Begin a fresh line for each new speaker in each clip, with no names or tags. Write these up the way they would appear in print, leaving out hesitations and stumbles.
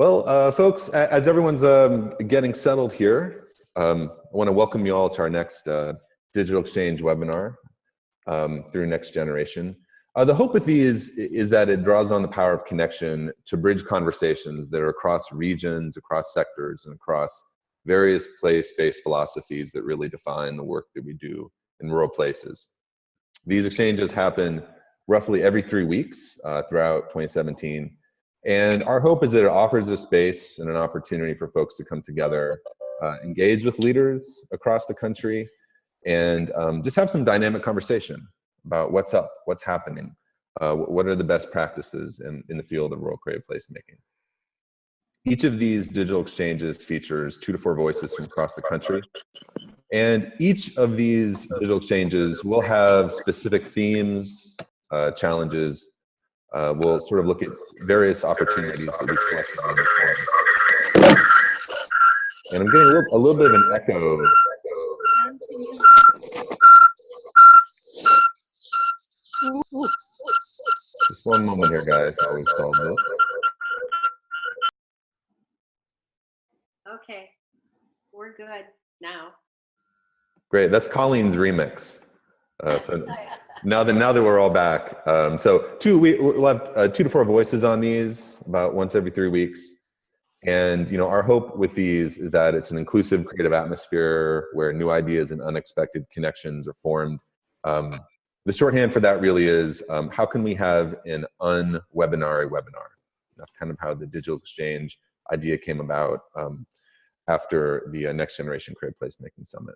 Well, folks, as everyone's getting settled here, I want to welcome you all to our next Digital Exchange webinar through Next Generation. The hope with these is that it draws on the power of connection to bridge conversations that are across regions, across sectors, and across various place-based philosophies that really define the work that we do in rural places. These exchanges happen roughly every 3 weeks throughout 2017. And our hope is that it offers a space and an opportunity for folks to come together, engage with leaders across the country, and just have some dynamic conversation about what's up, what's happening, what are the best practices in the field of rural creative placemaking. Each of these digital exchanges features 2 to 4 voices from across the country. And each of these digital exchanges will have specific themes, challenges. We'll sort of look at various opportunities that we collect on the forum. And I'm getting a little bit of an echo. Just one moment here, guys, while we solve this.
Okay, we're good now.
Great, that's Colleen's remix. So now that we're all back, so we'll have 2 to 4 voices on these about once every 3 weeks. And our hope with these is that it's an inclusive, creative atmosphere where new ideas and unexpected connections are formed. The shorthand for that really is, how can we have an un-webinary webinar? That's kind of how the digital exchange idea came about after the Next Generation Creative Placemaking Summit.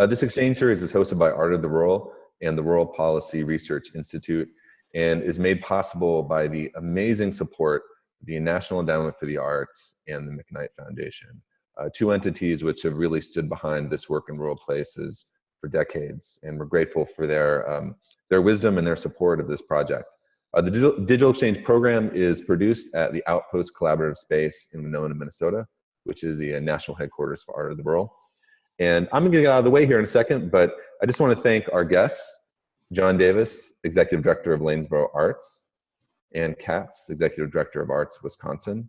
This exchange series is hosted by Art of the Rural and the Rural Policy Research Institute, and is made possible by the amazing support of the National Endowment for the Arts and the McKnight Foundation, 2 entities which have really stood behind this work in rural places for decades, and we're grateful for their wisdom and their support of this project. The Digital Exchange program is produced at the Outpost Collaborative Space in Winona, Minnesota, which is the national headquarters for Art of the Rural. And I'm going to get out of the way here in a second, but I just want to thank our guests, John Davis, Executive Director of Lanesboro Arts, and Katz, Executive Director of Arts Wisconsin,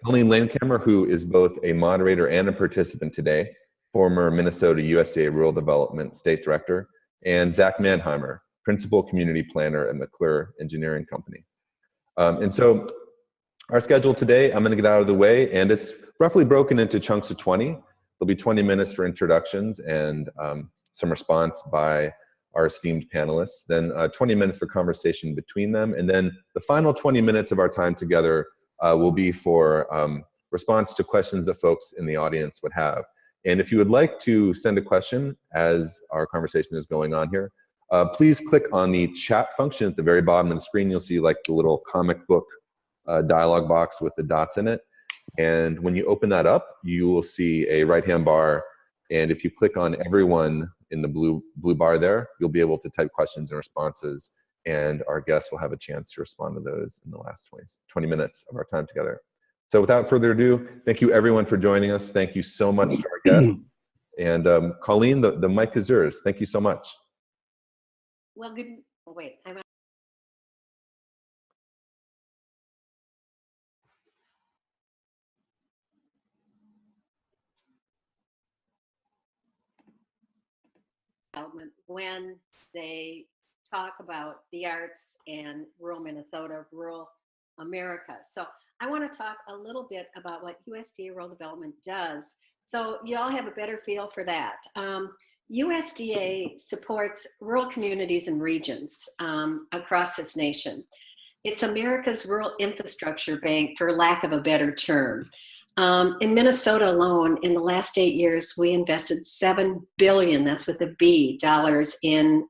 Colleen Landkamer, who is both a moderator and a participant today, former Minnesota USDA Rural Development State Director, and Zach Mannheimer, Principal Community Planner at McClure Engineering Company. And so our schedule today, I'm going to get out of the way, and it's roughly broken into chunks of 20. There'll be 20 minutes for introductions and some response by our esteemed panelists, then 20 minutes for conversation between them, and then the final 20 minutes of our time together will be for response to questions that folks in the audience would have. And if you would like to send a question as our conversation is going on here, please click on the chat function at the very bottom of the screen. You'll see like the little comic book dialog box with the dots in it. And when you open that up, you will see a right-hand bar. And if you click on everyone in the blue bar there, you'll be able to type questions and responses. And our guests will have a chance to respond to those in the last 20 minutes of our time together. So without further ado, thank you everyone for joining us. Thank you so much to our guests. And Colleen, the mic is yours. Thank you so much.
Well, good. Oh, wait. When they talk about the arts and rural Minnesota, rural America. So I want to talk a little bit about what USDA Rural Development does, so you all have a better feel for that. USDA supports rural communities and regions across this nation. It's America's rural infrastructure bank, for lack of a better term. In Minnesota alone, in the last 8 years, we invested $7 billion, that's with a B, dollars in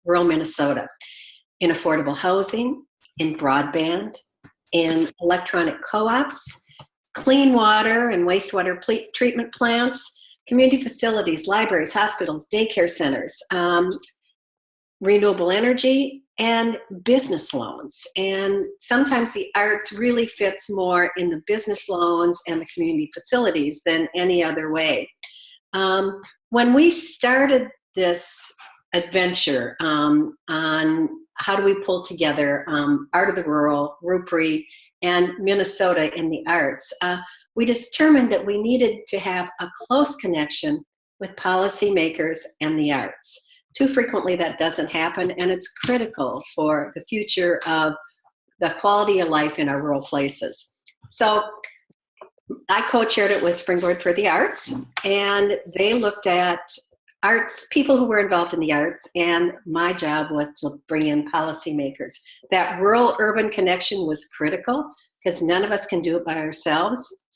rural Minnesota, in affordable housing, in broadband, in electronic co-ops, clean water and wastewater treatment plants, community facilities, libraries, hospitals, daycare centers, renewable energy, and business loans. And sometimes the arts really fits more in the business loans and the community facilities than any other way. When we started this adventure on how do we pull together Art of the Rural, RUPRI, and Minnesota in the arts, we determined that we needed to have a close connection with policymakers and the arts. Too frequently that doesn't happen, and it's critical for the future of the quality of life in our rural places. So I co-chaired it with Springboard for the Arts, and they looked at arts, people who were involved in the arts, and my job was to bring in policymakers. That rural-urban connection was critical because none of us can do it by ourselves.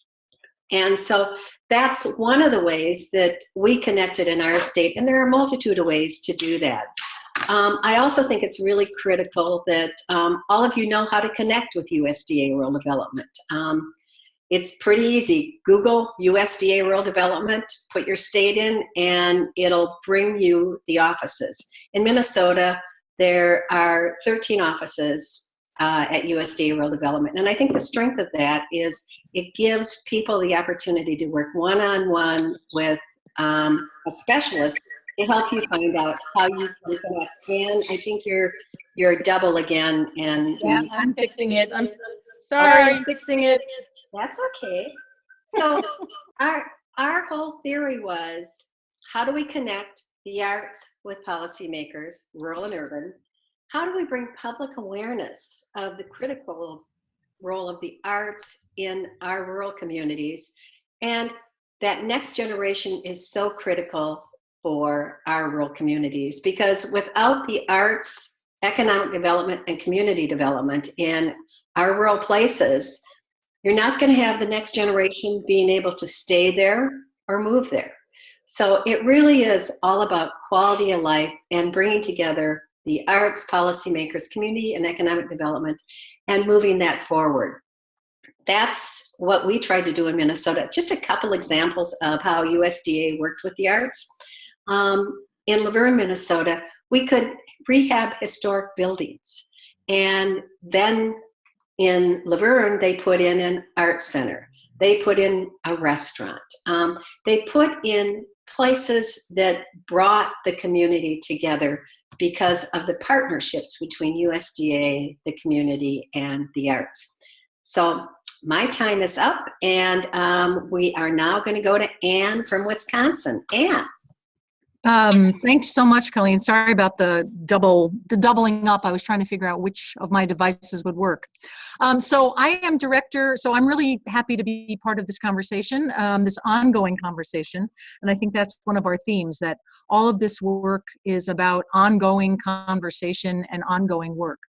And so that's one of the ways that we connected in our state, and there are a multitude of ways to do that. I also think it's really critical that all of you know how to connect with USDA Rural Development. It's pretty easy. Google USDA Rural Development, put your state in, and it'll bring you the offices. In Minnesota, there are 13 offices at USDA Rural Development. And I think the strength of that is it gives people the opportunity to work one-on-one with a specialist to help you find out how you can connect. And I think you're double again. And
yeah, I'm fixing it. I'm sorry, I'm fixing it.
That's okay. So our whole theory was, how do we connect the arts with policymakers, rural and urban? How do we bring public awareness of the critical role of the arts in our rural communities? And that next generation is so critical for our rural communities, because without the arts, economic development and community development in our rural places, you're not going to have the next generation being able to stay there or move there. So it really is all about quality of life and bringing together the arts, policymakers, community and economic development, and moving that forward. That's what we tried to do in Minnesota. Just a couple examples of how USDA worked with the arts. In Laverne, Minnesota, we could rehab historic buildings. And then in Laverne, they put in an art center. They put in a restaurant. They put in places that brought the community together because of the partnerships between USDA, the community, and the arts. So my time is up, and we are now going to go to Ann from Wisconsin. Ann.
Thanks so much, Colleen. Sorry about the doubling up. I was trying to figure out which of my devices would work. So I am director, so I'm really happy to be part of this conversation, this ongoing conversation. And I think that's one of our themes, that all of this work is about ongoing conversation and ongoing work.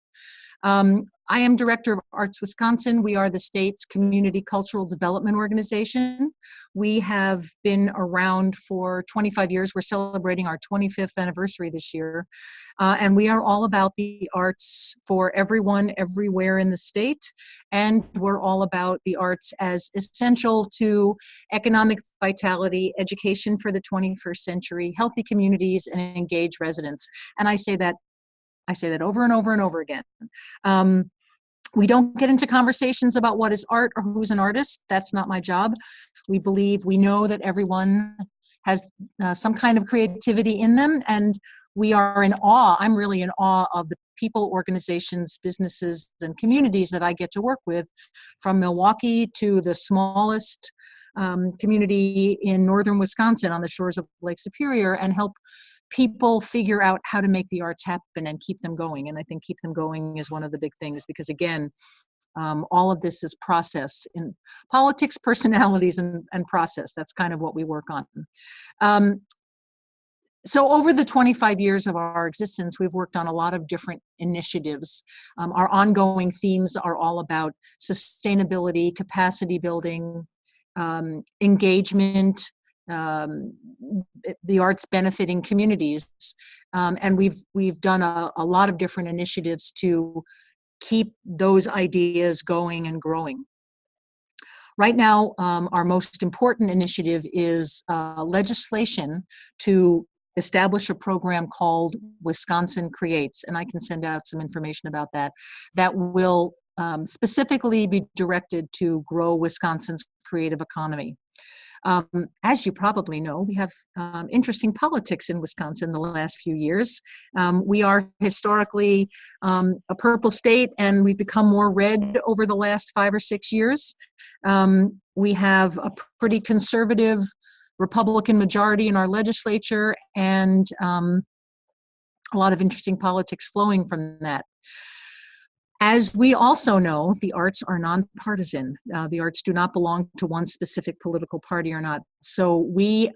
I am director of Arts Wisconsin. We are the state's community cultural development organization. We have been around for 25 years. We're celebrating our 25th anniversary this year. And we are all about the arts for everyone, everywhere in the state. And we're all about the arts as essential to economic vitality, education for the 21st century, healthy communities, and engaged residents. And I say that over and over and over again. We don't get into conversations about what is art or who's an artist. That's not my job. We know that everyone has some kind of creativity in them, and we are in awe. I'm really in awe of the people, organizations, businesses, and communities that I get to work with, from Milwaukee to the smallest community in northern Wisconsin on the shores of Lake Superior, and help people figure out how to make the arts happen and keep them going. And I think keep them going is one of the big things, because again, all of this is process in politics, personalities, and process. That's kind of what we work on. So over the 25 years of our existence, we've worked on a lot of different initiatives. Our ongoing themes are all about sustainability, capacity building, engagement, the arts benefiting communities, and we've done a lot of different initiatives to keep those ideas going and growing. Right now, our most important initiative is legislation to establish a program called Wisconsin Creates, and I can send out some information about that. That will specifically be directed to grow Wisconsin's creative economy. As you probably know, we have interesting politics in Wisconsin the last few years. We are historically a purple state, and we've become more red over the last 5 or 6 years. We have a pretty conservative Republican majority in our legislature, and a lot of interesting politics flowing from that. As we also know, the arts are nonpartisan. The arts do not belong to one specific political party or not. So we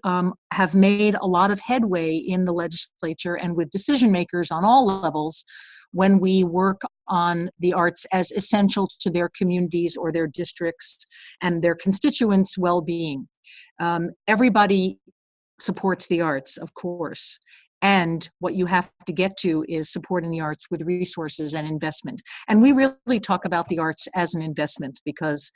have made a lot of headway in the legislature and with decision makers on all levels when we work on the arts as essential to their communities or their districts and their constituents' well-being. Everybody supports the arts, of course. And what you have to get to is supporting the arts with resources and investment. And we really talk about the arts as an investment because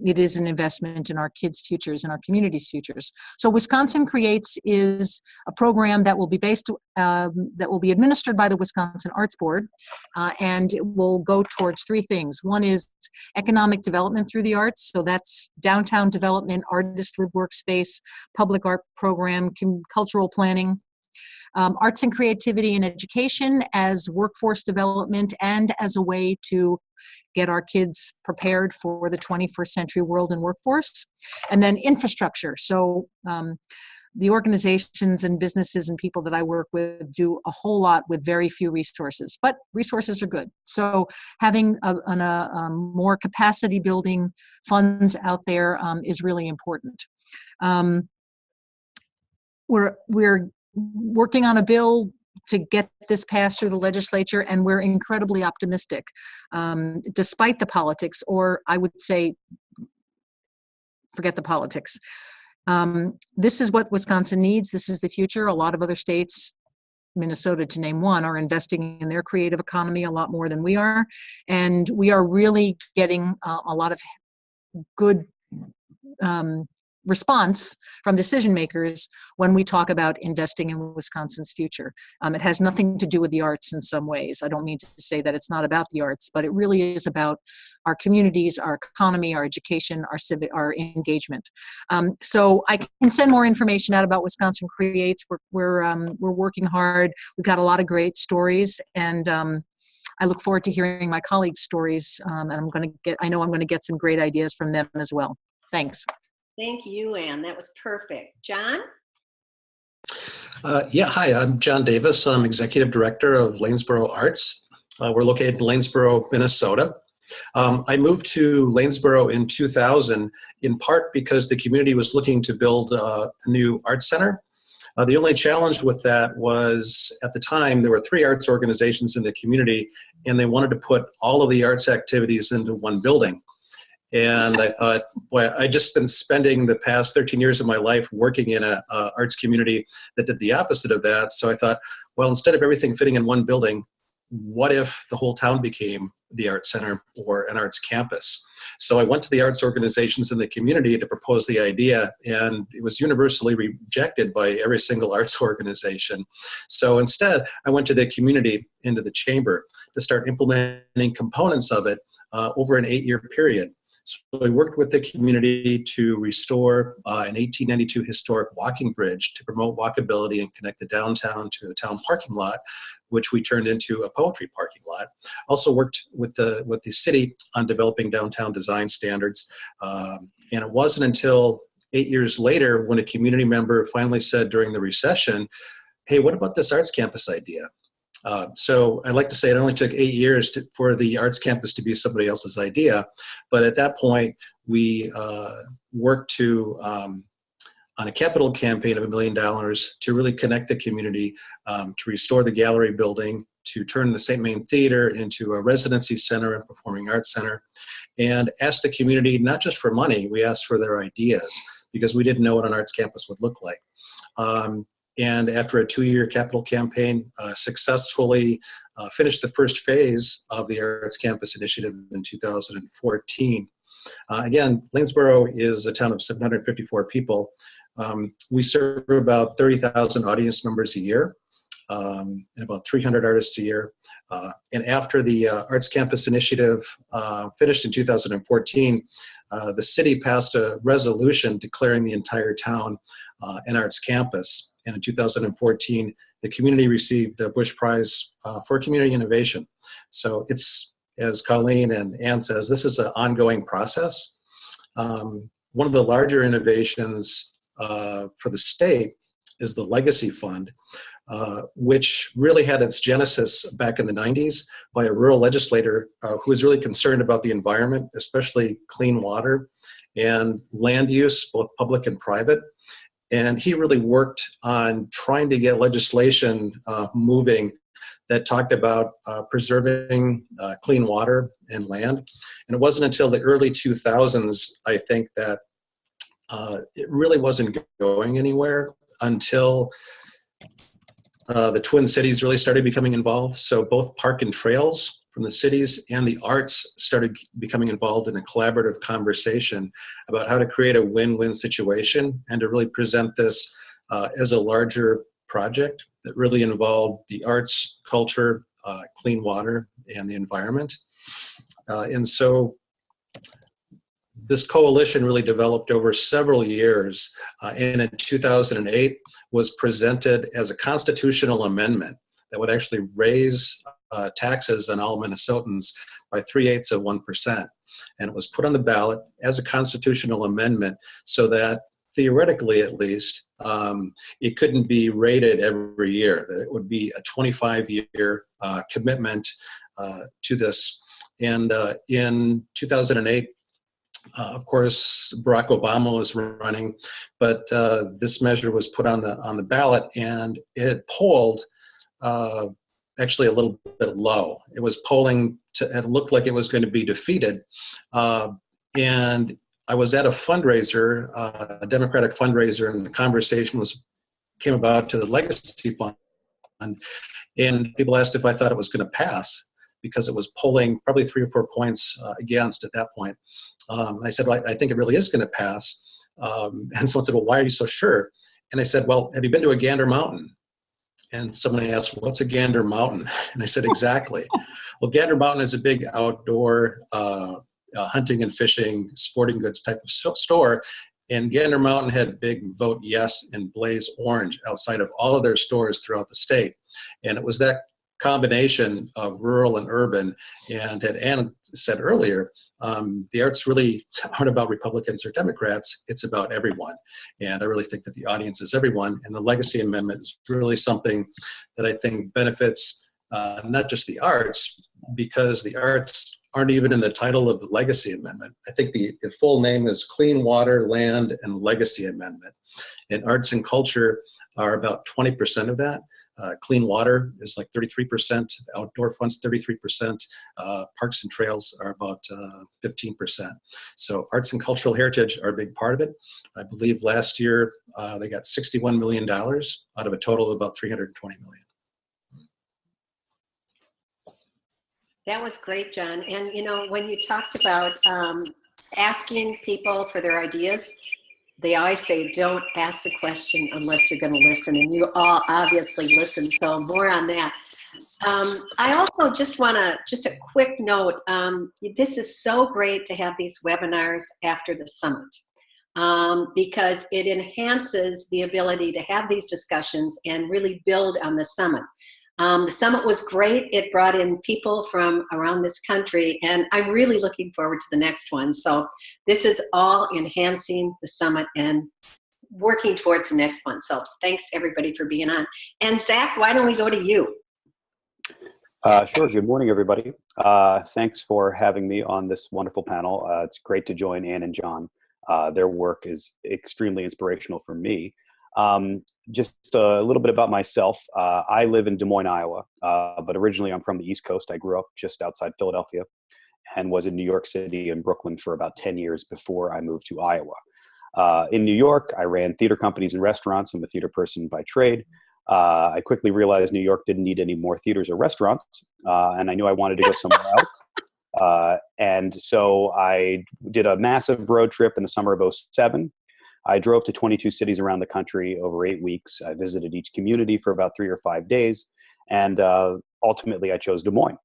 it is an investment in our kids' futures and our community's futures. So Wisconsin Creates is a program that will be that will be administered by the Wisconsin Arts Board, and it will go towards 3 things. One is economic development through the arts. So that's downtown development, artist live workspace, public art program, cultural planning. Arts and creativity and education as workforce development and as a way to get our kids prepared for the 21st century world and workforce. And then infrastructure. So the organizations and businesses and people that I work with do a whole lot with very few resources, but resources are good. So having more capacity building funds out there is really important. We're working on a bill to get this passed through the legislature, and we're incredibly optimistic, despite the politics, or I would say, forget the politics. This is what Wisconsin needs. This is the future. A lot of other states, Minnesota to name one, are investing in their creative economy a lot more than we are, and we are really getting a lot of good response from decision makers when we talk about investing in Wisconsin's future. It has nothing to do with the arts in some ways. I don't mean to say that it's not about the arts, but it really is about our communities, our economy, our education, our engagement. So I can send more information out about Wisconsin Creates. We're working hard. We've got a lot of great stories, and I look forward to hearing my colleagues' stories. And I know I'm going to get some great ideas from them as well. Thanks.
Thank you, Ann. That was perfect. John?
Yeah, hi, I'm John Davis. I'm Executive Director of Lanesboro Arts. We're located in Lanesboro, Minnesota. I moved to Lanesboro in 2000, in part because the community was looking to build a new arts center. The only challenge with that was, at the time, there were 3 arts organizations in the community, and they wanted to put all of the arts activities into one building. And I thought, boy, I'd just been spending the past 13 years of my life working in an arts community that did the opposite of that. So I thought, well, instead of everything fitting in one building, what if the whole town became the arts center or an arts campus? So I went to the arts organizations in the community to propose the idea, and it was universally rejected by every single arts organization. So instead, I went to the community, into the chamber, to start implementing components of it over an 8-year period. So we worked with the community to restore an 1892 historic walking bridge to promote walkability and connect the downtown to the town parking lot, which we turned into a poetry parking lot. Also worked with the city on developing downtown design standards. And it wasn't until 8 years later when a community member finally said during the recession, hey, what about this arts campus idea? So I like to say it only took 8 years for the arts campus to be somebody else's idea. But at that point, we worked on a capital campaign of $1 million to really connect the community, to restore the gallery building, to turn the St. Main Theater into a residency center and performing arts center, and asked the community not just for money, we asked for their ideas, because we didn't know what an arts campus would look like. And after a 2-year capital campaign, successfully finished the first phase of the Arts Campus Initiative in 2014. Again, Lanesboro is a town of 754 people. We serve about 30,000 audience members a year. and about 300 artists a year. And after the Arts Campus Initiative finished in 2014, the city passed a resolution declaring the entire town an arts campus. And in 2014, the community received the Bush Prize for Community Innovation. So it's, as Colleen and Ann says, this is an ongoing process. One of the larger innovations for the state is the Legacy Fund, which really had its genesis back in the 90s by a rural legislator who was really concerned about the environment, especially clean water and land use, both public and private. And he really worked on trying to get legislation moving that talked about preserving clean water and land. And it wasn't until the early 2000s, I think, that it really wasn't going anywhere until the Twin Cities really started becoming involved. So both Park and Trails from the cities and the arts started becoming involved in a collaborative conversation about how to create a win-win situation and to really present this as a larger project that really involved the arts, culture, clean water, and the environment. And so this coalition really developed over several years, and in 2008 was presented as a constitutional amendment that would actually raise taxes on all Minnesotans by 0.3%. And it was put on the ballot as a constitutional amendment so that theoretically, at least, it couldn't be rated every year, that it would be a 25-year commitment to this. And in 2008, of course, Barack Obama was running, but this measure was put on the ballot, and it polled actually a little bit low. It was polling it looked like it was going to be defeated. And I was at a fundraiser, a Democratic fundraiser, and the conversation came about to the Legacy Fund, and people asked if I thought it was going to pass, because it was polling probably 3 or 4 points against at that point. And I said, well, I think it really is going to pass. And someone said, well, why are you so sure? And I said, well, have you been to a Gander Mountain? And somebody asked, what's a Gander Mountain? And I said, exactly. Well, Gander Mountain is a big outdoor hunting and fishing, sporting goods type of store. And Gander Mountain had big Vote Yes and Blaze Orange outside of all of their stores throughout the state. And it was that combination of rural and urban. And as Anna said earlier, the arts really aren't about Republicans or Democrats, it's about everyone. And I really think that the audience is everyone. And the Legacy Amendment is really something that I think benefits not just the arts, because the arts aren't even in the title of the Legacy Amendment. I think the full name is Clean Water, Land, and Legacy Amendment. And arts and culture are about 20% of that. Clean water is like 33%, outdoor funds 33%, parks and trails are about 15%. So arts and cultural heritage are a big part of it. I believe last year they got $61 million out of a total of about $320 million.
That was great, John. And you know, when you talked about asking people for their ideas, they always say, don't ask the question unless you're going to listen. And you all obviously listen, so more on that. I also just want to, just a quick note, this is so great to have these webinars after the summit, because it enhances the ability to have these discussions and really build on the summit. The summit was great. It brought in people from around this country, and I'm really looking forward to the next one. So this is all enhancing the summit and working towards the next one. So thanks everybody for being on. And Zach, why don't we go to you?
Sure. Good morning, everybody. Thanks for having me on this wonderful panel. It's great to join Ann and John. Their work is extremely inspirational for me. Just a little bit about myself. I live in Des Moines, Iowa, but originally I'm from the East Coast. I grew up just outside Philadelphia and was in New York City and Brooklyn for about 10 years before I moved to Iowa. In New York, I ran theater companies and restaurants. I'm a theater person by trade. I quickly realized New York didn't need any more theaters or restaurants, and I knew I wanted to go somewhere else. And so I did a massive road trip in the summer of '07. I drove to 22 cities around the country over 8 weeks. I visited each community for about 3 or 5 days, and ultimately I chose Des Moines.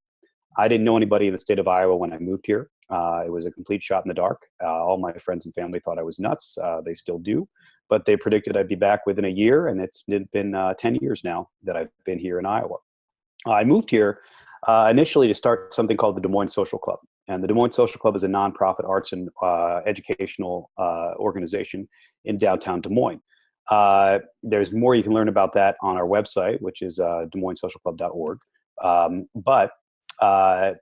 I didn't know anybody in the state of Iowa when I moved here. It was a complete shot in the dark. All my friends and family thought I was nuts. They still do, but they predicted I'd be back within a year, and it's been 10 years now that I've been here in Iowa. I moved here initially to start something called the Des Moines Social Club. And the Des Moines Social Club is a nonprofit arts and educational organization in downtown Des Moines. There's more you can learn about that on our website, which is DesMoinesSocialClub.org. But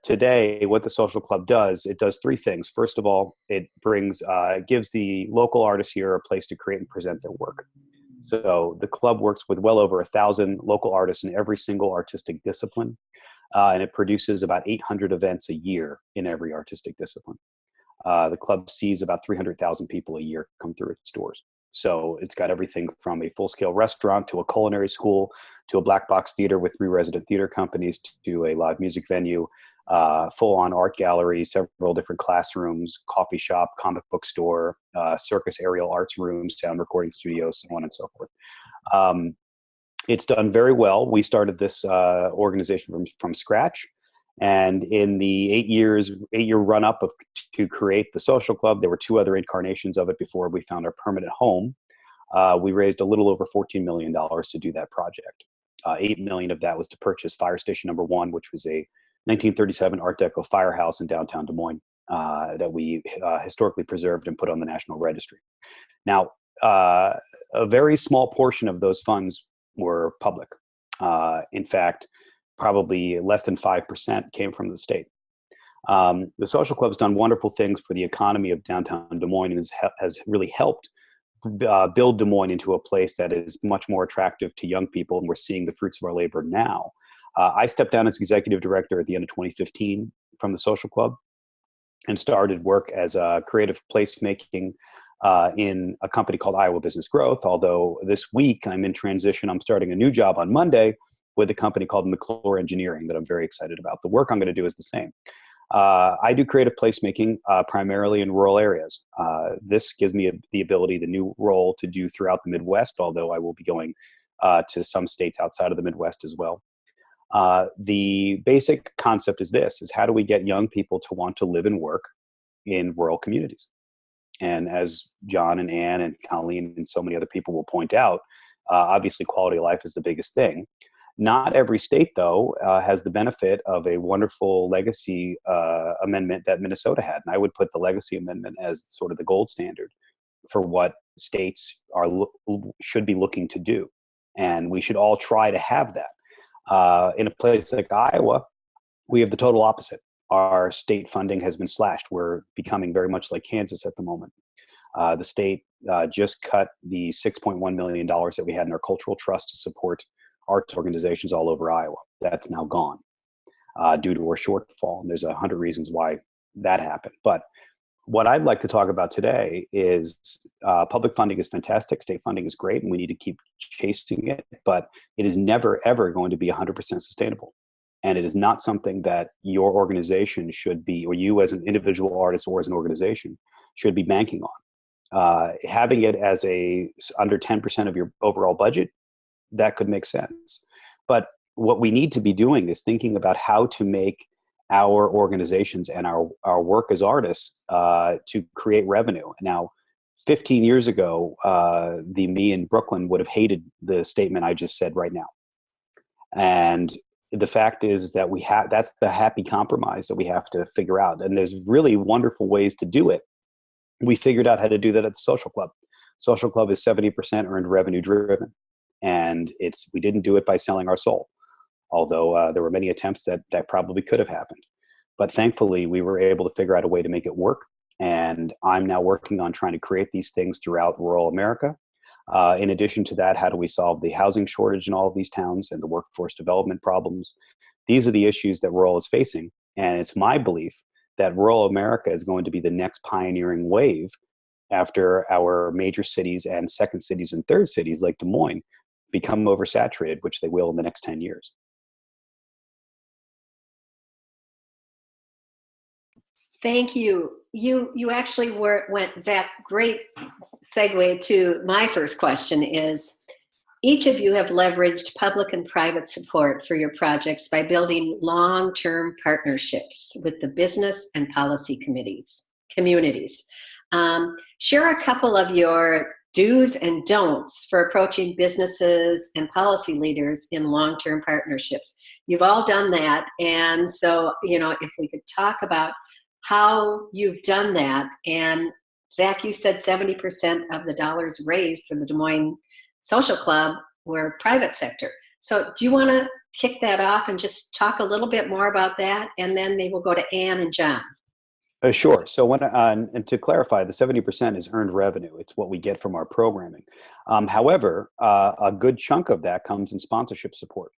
today, what the Social Club does, it does 3 things. First of all, it gives the local artists here a place to create and present their work. So the club works with well over 1,000 local artists in every single artistic discipline. And it produces about 800 events a year in every artistic discipline. The club sees about 300,000 people a year come through its doors. So it's got everything from a full-scale restaurant to a culinary school to a black box theater with 3 resident theater companies to a live music venue, full-on art gallery, several different classrooms, coffee shop, comic book store, circus aerial arts rooms, sound recording studios, so on and so forth. It's done very well. We started this organization from scratch. And in the 8-year run-up to create the Social Club, there were 2 other incarnations of it before we found our permanent home. We raised a little over $14 million to do that project. $8 million of that was to purchase Fire Station Number 1, which was a 1937 Art Deco firehouse in downtown Des Moines that we historically preserved and put on the National Registry. Now, a very small portion of those funds were public. In fact, probably less than 5% came from the state. The Social Club's done wonderful things for the economy of downtown Des Moines and has really helped build Des Moines into a place that is much more attractive to young people, and we're seeing the fruits of our labor now. I stepped down as executive director at the end of 2015 from the Social Club and started work as a creative placemaking in a company called Iowa Business Growth, although this week I'm in transition. I'm starting a new job on Monday with a company called McClure Engineering that I'm very excited about. The work I'm going to do is the same. I do creative placemaking primarily in rural areas. This gives me the ability, the new role, to do throughout the Midwest, although I will be going to some states outside of the Midwest as well. The basic concept is this, is how do we get young people to want to live and work in rural communities? And as John and Ann and Colleen and so many other people will point out, obviously quality of life is the biggest thing. Not every state, though, has the benefit of a wonderful legacy amendment that Minnesota had. And I would put the legacy amendment as sort of the gold standard for what states should be looking to do. And we should all try to have that. In a place like Iowa, we have the total opposite. Our state funding has been slashed. We're becoming very much like Kansas at the moment. The state just cut the $6.1 million that we had in our cultural trust to support arts organizations all over Iowa. That's now gone due to a shortfall. And there's 100 reasons why that happened. But what I'd like to talk about today is public funding is fantastic. State funding is great, and we need to keep chasing it. But it is never, ever going to be 100% sustainable. And it is not something that your organization should be, or you as an individual artist or as an organization should be banking on. Having it as under 10% of your overall budget, that could make sense. But what we need to be doing is thinking about how to make our organizations and our work as artists to create revenue. Now, 15 years ago, me in Brooklyn would have hated the statement I just said right now. And the fact is that that's the happy compromise that we have to figure out. And there's really wonderful ways to do it. We figured out how to do that at the Social Club. Social Club is 70% earned revenue driven. And we didn't do it by selling our soul, although there were many attempts that probably could have happened. But thankfully, we were able to figure out a way to make it work. And I'm now working on trying to create these things throughout rural America. In addition to that, how do we solve the housing shortage in all of these towns and the workforce development problems? These are the issues that rural is facing. And it's my belief that rural America is going to be the next pioneering wave after our major cities and second cities and third cities like Des Moines become oversaturated, which they will in the next 10 years.
Thank you, you actually went, Zach, great segue to my first question is, each of you have leveraged public and private support for your projects by building long-term partnerships with the business and policy communities. Share a couple of your do's and don'ts for approaching businesses and policy leaders in long-term partnerships. You've all done that, and so, you know, if we could talk about how you've done that. And Zach, you said 70% of the dollars raised for the Des Moines Social Club were private sector. So do you want to kick that off and just talk a little bit more about that? And then maybe we'll go to Ann and John.
Sure. So when, and to clarify, the 70% is earned revenue. It's what we get from our programming. However, a good chunk of that comes in sponsorship support.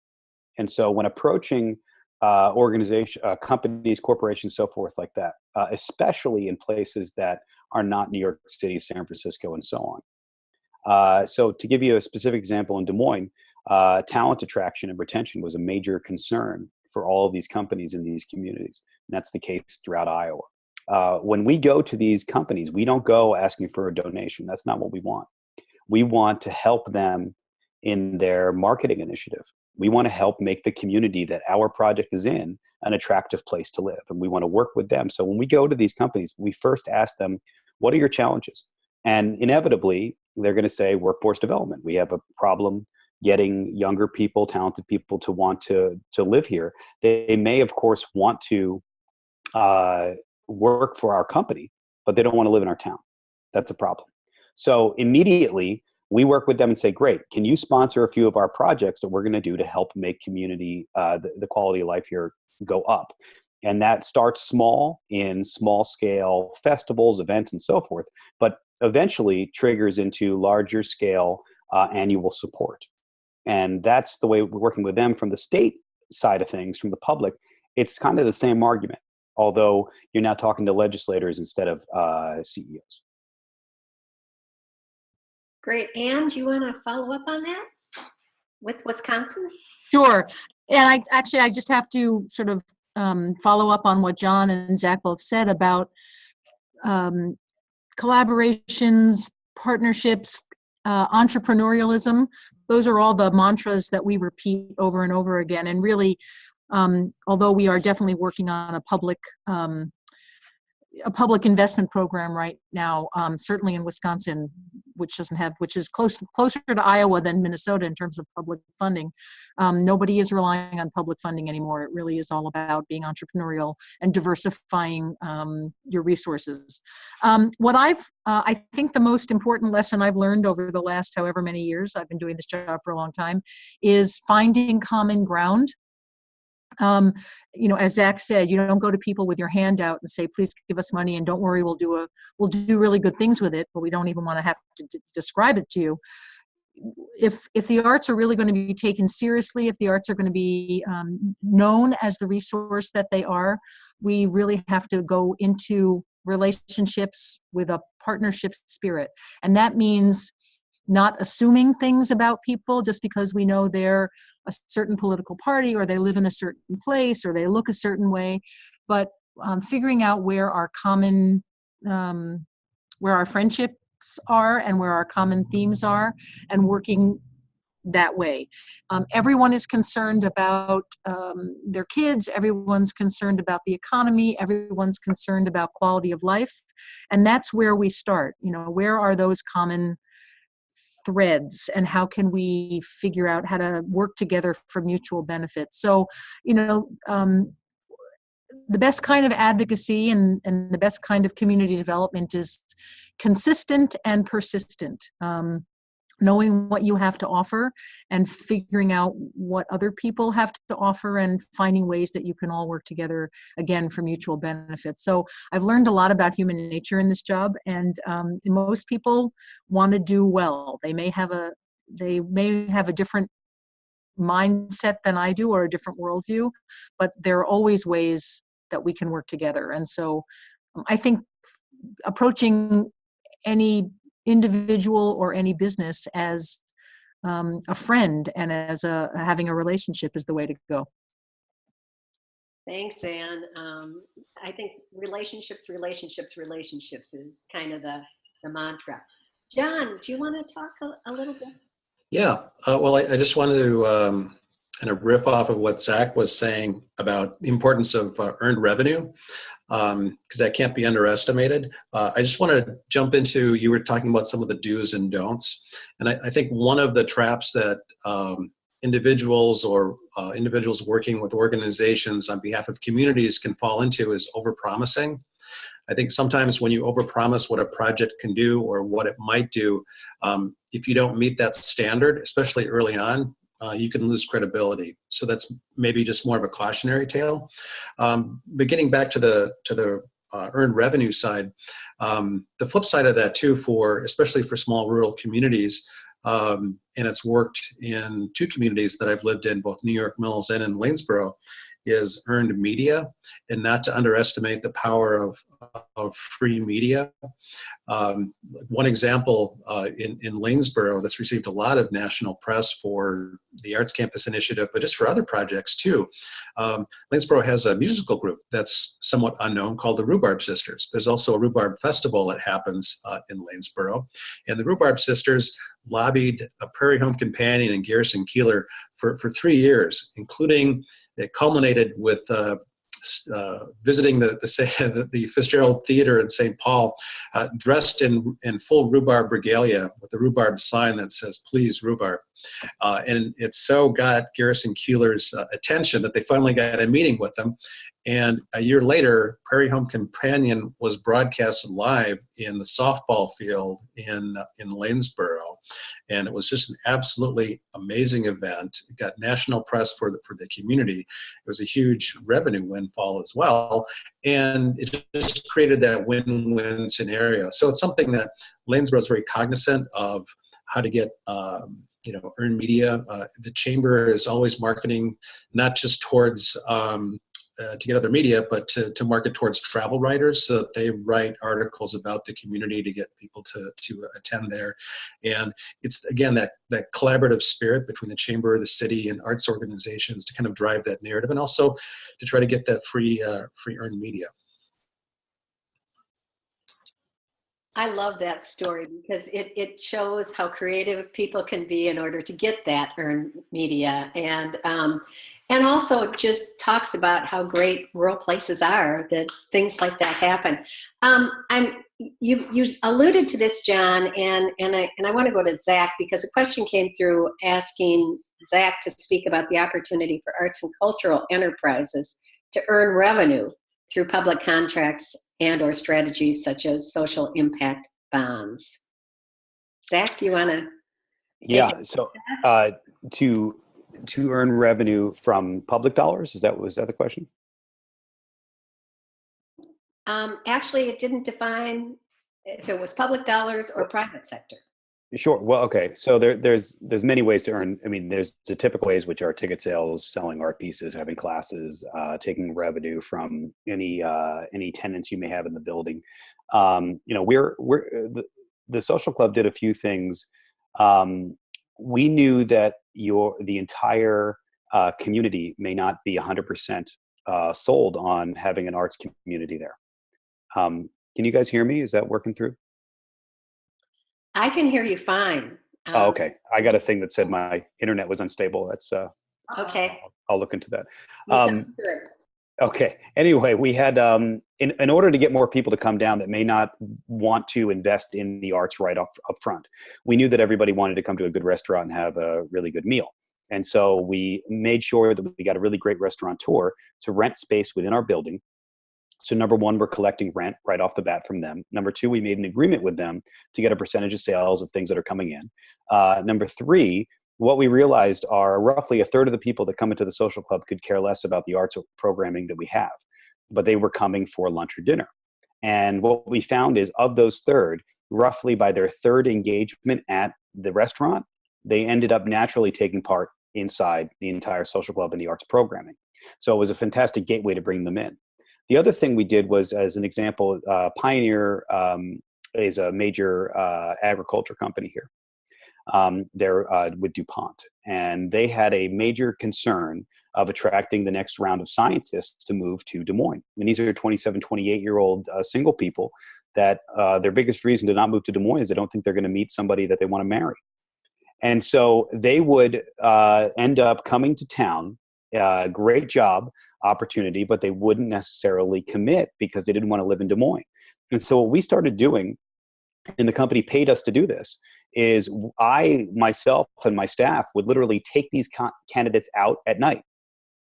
And so when approaching companies, corporations, so forth like that, especially in places that are not New York City, San Francisco, and so on. So to give you a specific example, in Des Moines, talent attraction and retention was a major concern for all of these companies in these communities. And that's the case throughout Iowa. When we go to these companies, we don't go asking for a donation. That's not what we want. We want to help them in their marketing initiative. We want to help make the community that our project is in an attractive place to live. And we want to work with them. So when we go to these companies, we first ask them, what are your challenges? And inevitably, they're going to say workforce development. We have a problem getting younger people, talented people to want to live here. They may, of course, want to work for our company, but they don't want to live in our town. That's a problem. So immediately, we work with them and say, great, can you sponsor a few of our projects that we're going to do to help make community, the quality of life here go up? And that starts small in small scale festivals, events, and so forth, but eventually triggers into larger scale annual support. And that's the way we're working with them from the state side of things, from the public. It's kind of the same argument, although you're now talking to legislators instead of CEOs.
Great. Ann, do you want to follow up on that with Wisconsin?
Sure. And I just have to sort of follow up on what John and Zach both said about collaborations, partnerships, entrepreneurialism. Those are all the mantras that we repeat over and over again. And really, although we are definitely working on a public investment program right now, certainly in Wisconsin, which is closer to Iowa than Minnesota in terms of public funding. Nobody is relying on public funding anymore. It really is all about being entrepreneurial and diversifying your resources. I think the most important lesson I've learned over the last however many years, I've been doing this job for a long time, is finding common ground. As Zach said, you don't go to people with your hand out and say, please give us money, and don't worry, we'll do really good things with it, but we don't even want to have to describe it to you. If the arts are really going to be taken seriously, if the arts are going to be known as the resource that they are, we really have to go into relationships with a partnership spirit. And that means not assuming things about people just because we know they're a certain political party or they live in a certain place or they look a certain way, but figuring out where our friendships are and where our common themes are, and working that way. Everyone is concerned about their kids, everyone's concerned about the economy, everyone's concerned about quality of life, and that's where we start. Where are those common threads, and how can we figure out how to work together for mutual benefit? So, the best kind of advocacy and the best kind of community development is consistent and persistent. Knowing what you have to offer and figuring out what other people have to offer and finding ways that you can all work together, again, for mutual benefit. So I've learned a lot about human nature in this job, and most people want to do well. They may have a different mindset than I do, or a different worldview, but there are always ways that we can work together. And so I think approaching any individual or any business as a friend and as having a relationship is the way to go.
Thanks, Anne. I think relationships is kind of the mantra. John, do you want to talk a little bit?
Yeah, well, I just wanted to kind of riff off of what Zach was saying about the importance of earned revenue, because that can't be underestimated. I just want to jump into, you were talking about some of the do's and don'ts. And I think one of the traps that individuals or individuals working with organizations on behalf of communities can fall into is overpromising. I think sometimes when you overpromise what a project can do or what it might do, if you don't meet that standard, especially early on, you can lose credibility. So that's maybe just more of a cautionary tale. But getting back to the earned revenue side, the flip side of that too, especially for small rural communities, and it's worked in two communities that I've lived in, both New York Mills and in Lanesboro, is earned media, and not to underestimate the power of free media. One example in Lanesboro that's received a lot of national press for the Arts Campus Initiative, but just for other projects too. Lanesboro has a musical group that's somewhat unknown called the Rhubarb Sisters. There's also a Rhubarb Festival that happens in Lanesboro. And the Rhubarb Sisters lobbied a Prairie Home Companion and Garrison Keillor for 3 years, including, it culminated with visiting the Fitzgerald Theater in St. Paul, dressed in full rhubarb regalia with the rhubarb sign that says, "Please, rhubarb." And it so got Garrison Keillor's attention that they finally got a meeting with them. And a year later, Prairie Home Companion was broadcast live in the softball field in Lanesboro. And it was just an absolutely amazing event. It got national press for the community. It was a huge revenue windfall as well. And it just created that win-win scenario. So it's something that Lanesboro is very cognizant of, how to get earned media. The chamber is always marketing, not just towards to get other media, but to market towards travel writers, so that they write articles about the community to get people to attend there. And it's, again, that collaborative spirit between the chamber, the city, and arts organizations to kind of drive that narrative, and also to try to get that free earned media.
I love that story because it shows how creative people can be in order to get that earned media, and also just talks about how great rural places are, that things like that happen. You alluded to this, John, and I want to go to Zach, because a question came through asking Zach to speak about the opportunity for arts and cultural enterprises to earn revenue through public contracts and or strategies such as social impact bonds. Zach, you want to?
Yeah, so to earn revenue from public dollars, was that the question?
Actually, it didn't define if it was public dollars or private sector.
Sure. Well, okay. So there's many ways to earn. I mean, there's the typical ways, which are ticket sales, selling art pieces, having classes, taking revenue from any tenants you may have in the building. The social club did a few things. We knew that the entire community may not be 100% sold on having an arts community there. Can you guys hear me? Is that working through?
I can hear you fine.
Oh, okay. I got a thing that said my internet was unstable. That's
okay.
I'll look into that.
You sound good.
Okay. Anyway, we had in order to get more people to come down that may not want to invest in the arts right up front, we knew that everybody wanted to come to a good restaurant and have a really good meal. And so we made sure that we got a really great restaurateur to rent space within our building. So number one, we're collecting rent right off the bat from them. Number two, we made an agreement with them to get a percentage of sales of things that are coming in. Number three, what we realized are roughly a third of the people that come into the social club could care less about the arts programming that we have, but they were coming for lunch or dinner. And what we found is, of those third, roughly by their third engagement at the restaurant, they ended up naturally taking part inside the entire social club and the arts programming. So it was a fantastic gateway to bring them in. The other thing we did was, as an example, Pioneer is a major agriculture company here. They're with DuPont, and they had a major concern of attracting the next round of scientists to move to Des Moines. And these are 27, 28-year-old single people that their biggest reason to not move to Des Moines is they don't think they're going to meet somebody that they want to marry. And so they would end up coming to town, great job opportunity, but they wouldn't necessarily commit because they didn't want to live in Des Moines. And so what we started doing, and the company paid us to do this, is I, myself, and my staff would literally take these candidates out at night.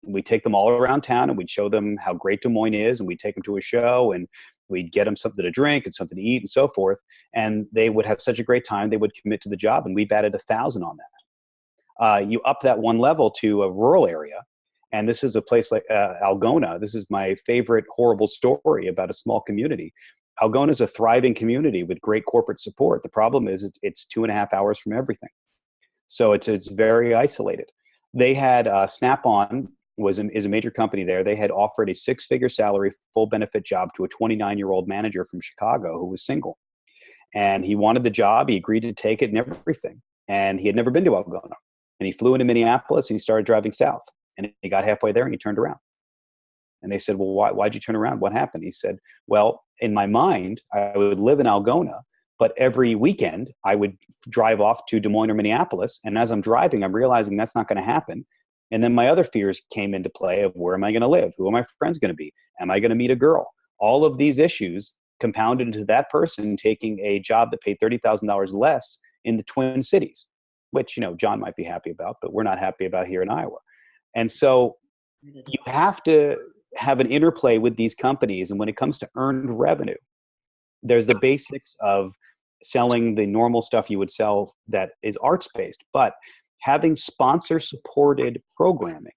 We'd take them all around town and we'd show them how great Des Moines is, and we'd take them to a show and we'd get them something to drink and something to eat and so forth. And they would have such a great time, they would commit to the job, and we batted 1,000 on that. You up that one level to a rural area, and this is a place like Algona. This is my favorite horrible story about a small community. Algona is a thriving community with great corporate support. The problem is it's 2.5 hours from everything. So it's very isolated. They had Snap-on is a major company there. They had offered a 6-figure salary, full benefit job to a 29-year-old manager from Chicago who was single. And he wanted the job. He agreed to take it and everything. And he had never been to Algona. And he flew into Minneapolis and he started driving south. And he got halfway there and he turned around. And they said, well, why'd you turn around? What happened? He said, well, in my mind, I would live in Algona, but every weekend I would drive off to Des Moines or Minneapolis. And as I'm driving, I'm realizing that's not going to happen. And then my other fears came into play of where am I going to live? Who are my friends going to be? Am I going to meet a girl? All of these issues compounded into that person taking a job that paid $30,000 less in the Twin Cities, which, John might be happy about, but we're not happy about here in Iowa. And so you have to have an interplay with these companies. And when it comes to earned revenue, there's the basics of selling the normal stuff you would sell that is arts-based, but having sponsor-supported programming,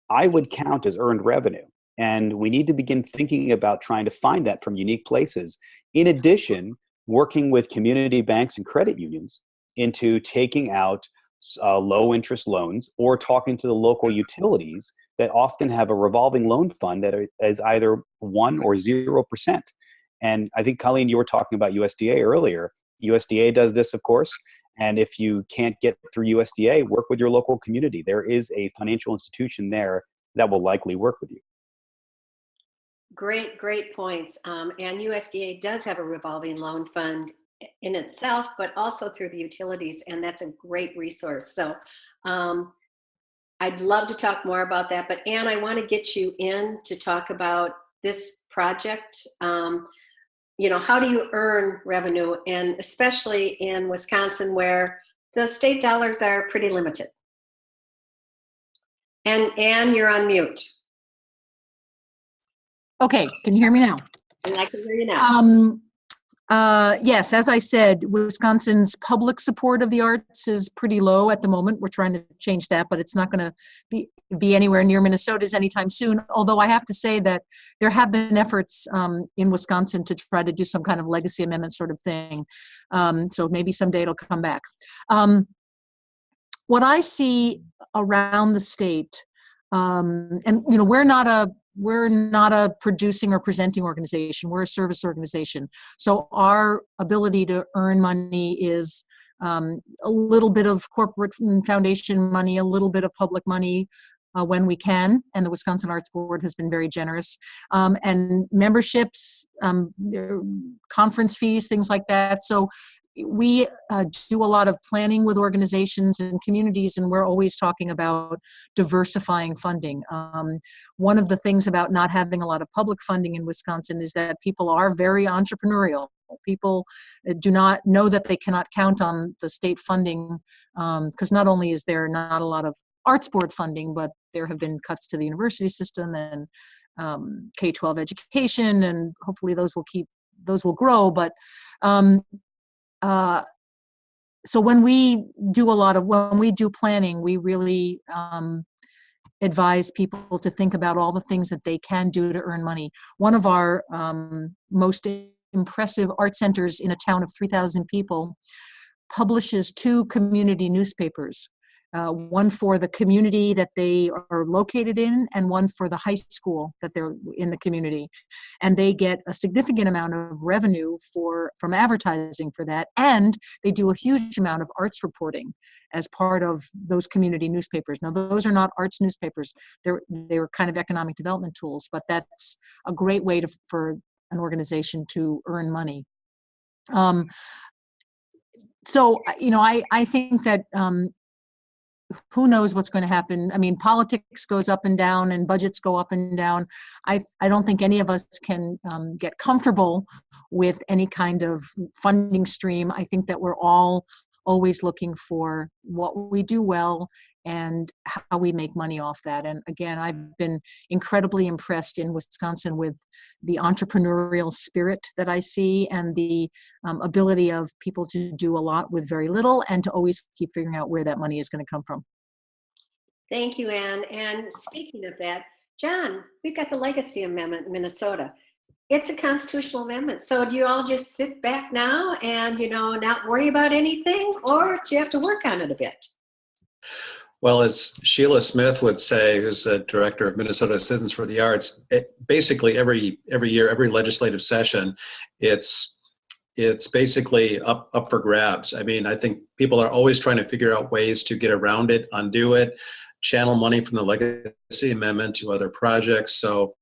I would count as earned revenue. And we need to begin thinking about trying to find that from unique places. In addition, working with community banks and credit unions into taking out low-interest loans, or talking to the local utilities that often have a revolving loan fund that is either 1 or 0%. And I think, Colleen, you were talking about USDA earlier. USDA does this, of course. And if you can't get through USDA, work with your local community. There is a financial institution there that will likely work with you.
Great points. And USDA does have a revolving loan fund in itself, but also through the utilities, and that's a great resource. So I'd love to talk more about that, but Ann, I want to get you in to talk about this project. How do you earn revenue, and especially in Wisconsin where the state dollars are pretty limited? And Ann, you're on mute.
Okay, can you hear me now?
And I can hear you now.
Yes, as I said, Wisconsin's public support of the arts is pretty low at the moment. We're trying to change that, but it's not going to be anywhere near Minnesota's anytime soon. Although I have to say that there have been efforts in Wisconsin to try to do some kind of legacy amendment sort of thing. So maybe someday it'll come back. What I see around the state, and we're not a producing or presenting organization. We're a service organization. So our ability to earn money is a little bit of corporate foundation money, a little bit of public money when we can. And the Wisconsin Arts Board has been very generous. And memberships, conference fees, things like that. So we do a lot of planning with organizations and communities, and we're always talking about diversifying funding. One of the things about not having a lot of public funding in Wisconsin is that people are very entrepreneurial. People do not know that they cannot count on the state funding, because not only is there not a lot of Arts Board funding, but there have been cuts to the university system and K-12 education, and hopefully those will grow. But so when we do planning, we really advise people to think about all the things that they can do to earn money. One of our most impressive art centers in a town of 3,000 people publishes 2 community newspapers. one for the community that they are located in and one for the high school that they're in the community. And they get a significant amount of revenue from advertising for that. And they do a huge amount of arts reporting as part of those community newspapers. Now, those are not arts newspapers. They're kind of economic development tools, but that's a great way for an organization to earn money. So, I think that who knows what's going to happen. I mean, politics goes up and down and budgets go up and down. I don't think any of us can get comfortable with any kind of funding stream. I think that we're all always looking for what we do well and how we make money off that. And again, I've been incredibly impressed in Wisconsin with the entrepreneurial spirit that I see and the ability of people to do a lot with very little and to always keep figuring out where that money is going to come from.
Thank you, Ann. And speaking of that, John, we've got the Legacy Amendment in Minnesota. It's a constitutional amendment. So do you all just sit back now and, not worry about anything, or do you have to work on it a bit?
Well, as Sheila Smith would say, who's the director of Minnesota Citizens for the Arts, basically every year, every legislative session, it's basically up for grabs. I mean, I think people are always trying to figure out ways to get around it, undo it, channel money from the Legacy Amendment to other projects. So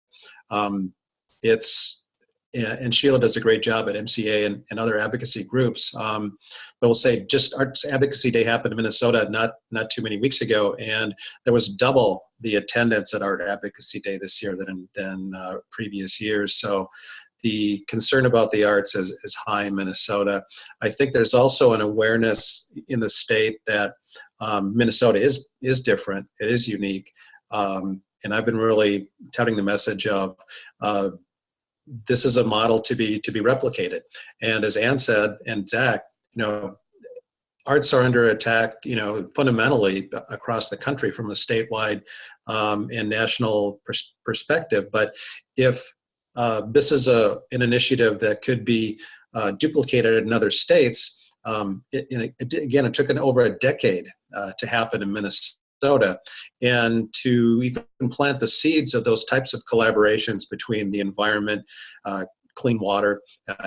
and Sheila does a great job at MCA and other advocacy groups. But we'll say just Arts Advocacy Day happened in Minnesota not too many weeks ago, and there was double the attendance at Art Advocacy Day this year than previous years. So the concern about the arts is high in Minnesota. I think there's also an awareness in the state that Minnesota is different. It is unique. And I've been really touting the message of this is a model to be replicated. And as Ann said, and Zach, arts are under attack, fundamentally across the country from a statewide and national perspective. But if this is an initiative that could be duplicated in other states, it took over a decade to happen in Minnesota. And to even plant the seeds of those types of collaborations between the environment, clean water,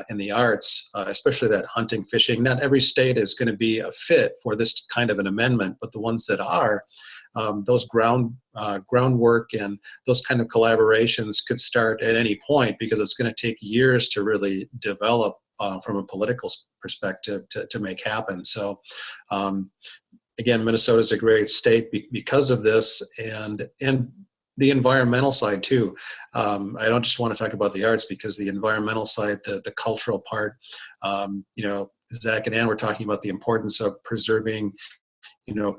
and the arts, especially that hunting, fishing. Not every state is going to be a fit for this kind of an amendment, but the ones that are, those groundwork and those kind of collaborations could start at any point, because it's going to take years to really develop from a political perspective to make happen. So again, Minnesota is a great state because of this, and the environmental side too. I don't just want to talk about the arts, because the environmental side, the cultural part, Zach and Ann were talking about the importance of preserving,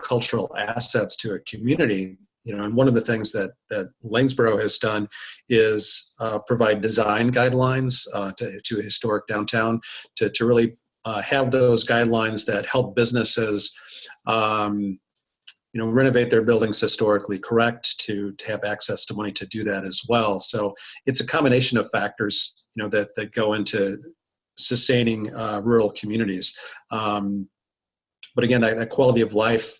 cultural assets to a community. And one of the things that Lanesboro has done is provide design guidelines to a historic downtown to really have those guidelines that help businesses renovate their buildings historically correct, to have access to money to do that as well. So it's a combination of factors, that go into sustaining rural communities. But again, that quality of life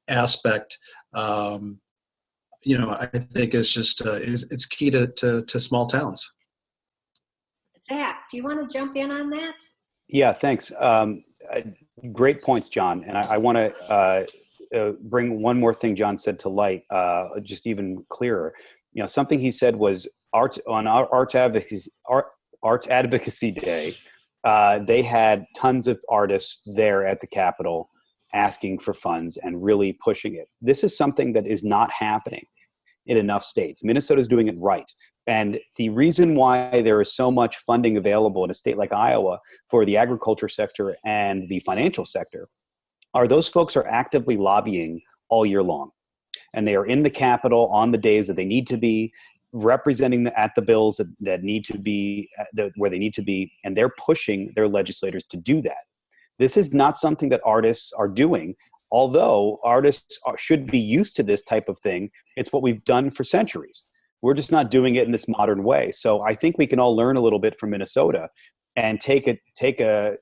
aspect, I think is just it's key to small towns.
Zach, do you want to jump in on that?
Yeah, thanks. Great points, John. And I want to bring one more thing John said to light, just even clearer. Something he said was Arts Advocacy Day. They had tons of artists there at the Capitol asking for funds and really pushing it. This is something that is not happening in enough states. Minnesota is doing it right. And the reason why there is so much funding available in a state like Iowa for the agriculture sector and the financial sector are those folks are actively lobbying all year long. And they are in the Capitol on the days that they need to be, representing at the bills that need to be, where they need to be, and they're pushing their legislators to do that. This is not something that artists are doing, although artists should be used to this type of thing. It's what we've done for centuries. We're just not doing it in this modern way. So I think we can all learn a little bit from Minnesota and take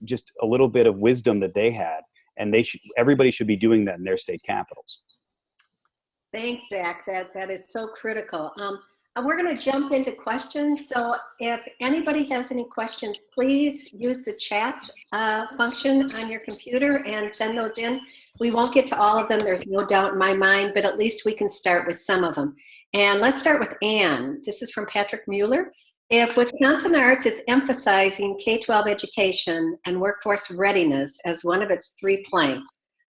just a little bit of wisdom that they had and everybody should be doing that in their state capitals.
Thanks, Zach. That is so critical. We're going to jump into questions. So if anybody has any questions, please use the chat function on your computer and send those in. We won't get to all of them, there's no doubt in my mind, but at least we can start with some of them. And let's start with Ann. This is from Patrick Mueller. If Wisconsin Arts is emphasizing K-12 education and workforce readiness as one of its 3 planks,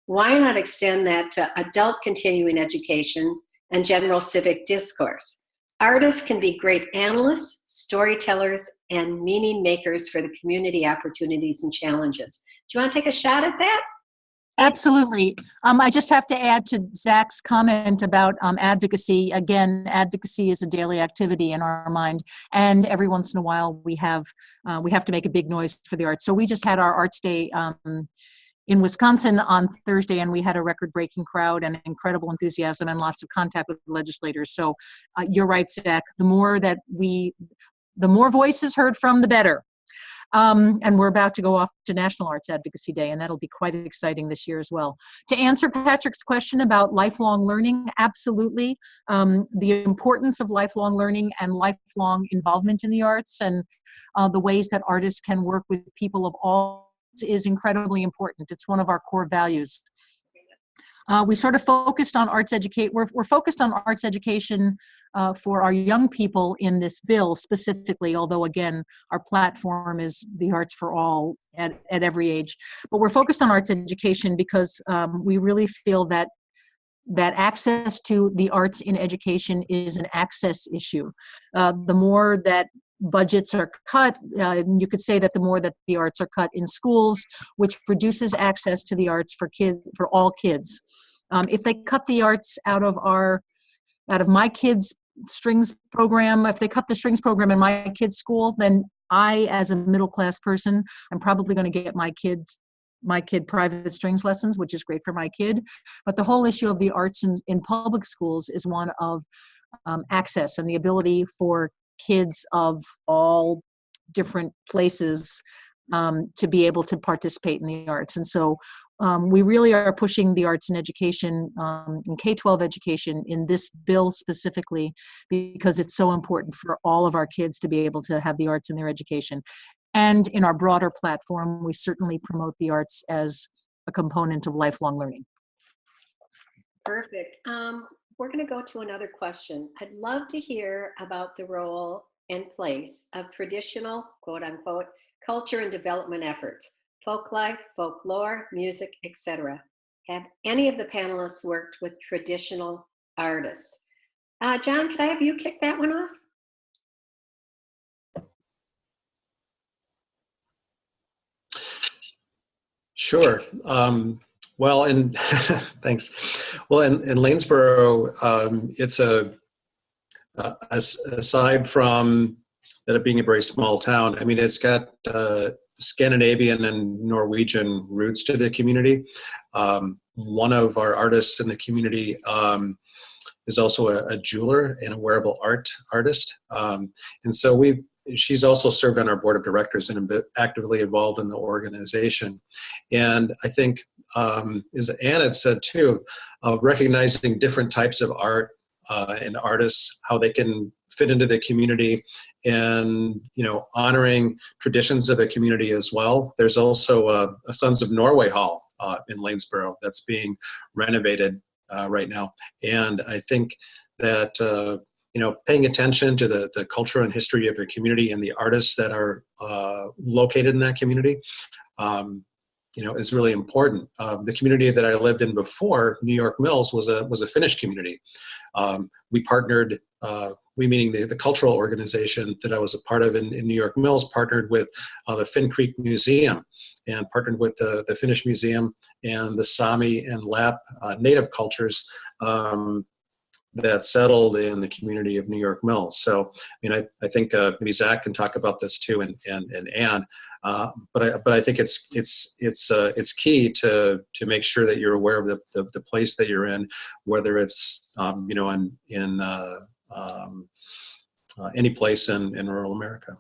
why not extend that to adult continuing education and general civic discourse? Artists can be great analysts, storytellers, and meaning makers for the community opportunities and challenges. Do you want to take a shot at that?
Absolutely. I just have to add to Zach's comment about advocacy. Again, advocacy is a daily activity in our mind, and every once in a while we have to make a big noise for the arts. So we just had our Arts Day in Wisconsin on Thursday, and we had a record-breaking crowd and incredible enthusiasm and lots of contact with legislators. So you're right, Zach. The more voices heard from, the better. And we're about to go off to National Arts Advocacy Day, and that'll be quite exciting this year as well. To answer Patrick's question about lifelong learning, absolutely. The importance of lifelong learning and lifelong involvement in the arts, and the ways that artists can work with people of all is incredibly important. It's one of our core values. We sort of focused on arts education. We're focused on arts education for our young people in this bill specifically, although again, our platform is the arts for all at every age. But we're focused on arts education because we really feel that access to the arts in education is an access issue. The more that budgets are cut, you could say that the more that the arts are cut in schools, which reduces access to the arts for all kids. If they cut the arts out of my kids' strings program, if they cut the strings program in my kids' school, then I, as a middle-class person, I'm probably going to get my kid private strings lessons, which is great for my kid. But the whole issue of the arts in public schools is one of access and the ability for kids of all different places to be able to participate in the arts. And so we really are pushing the arts in education, in K-12 education in this bill specifically, because it's so important for all of our kids to be able to have the arts in their education. And in our broader platform, we certainly promote the arts as a component of lifelong learning.
Perfect. We're going to go to another question. I'd love to hear about the role and place of traditional, quote unquote, culture and development efforts, folk life, folklore, music, etc. Have any of the panelists worked with traditional artists? John, could I have you kick that one off?
Sure. Well, and thanks. Well, in Lanesboro, it's aside from that it being a very small town, I mean, it's got Scandinavian and Norwegian roots to the community. One of our artists in the community is also a jeweler and a wearable artist. And so she's also served on our board of directors and been actively involved in the organization. And I think, as Ann had said too, recognizing different types of art and artists, how they can fit into the community, and honoring traditions of a community as well. There's also a Sons of Norway Hall in Lanesboro that's being renovated right now. And I think that paying attention to the culture and history of your community and the artists that are located in that community, is really important. The community that I lived in before, New York Mills, was a Finnish community. We partnered, we meaning the cultural organization that I was a part of in New York Mills, partnered with the Finn Creek Museum and partnered with the Finnish Museum and the Sami and Lap native cultures that settled in the community of New York Mills. So, I think maybe Zach can talk about this too, and Ann. But I think it's key to make sure that you're aware of the place that you're in, whether it's in any place in rural America.